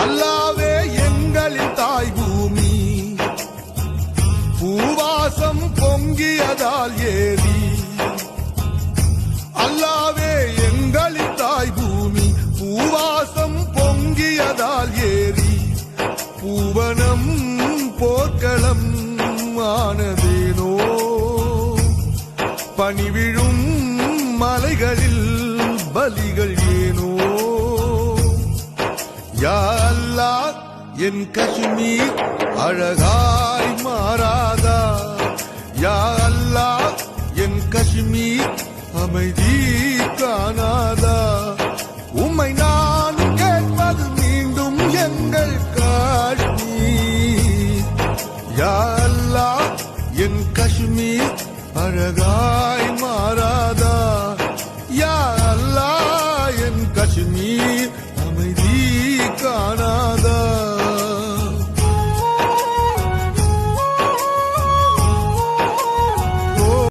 அல்லாவே எங்களின் தாய் பூமி பூவாசம் பொங்கியதால் ஏறி அல்லாவே எங்களின் தாய் பூமி பூவாசம் பொங்கியதால் ஏறி பூவனம் போர்க்களம் ஆனதேனோ பனிவிழும் மலைகளில் பலிகள் ஏனோ யா அல்லாஹ் என் காஷ்மீர் அழகாய் மாறாதா யா அல்லாஹ் என் காஷ்மீர் அமைதி காணாதா உம்மை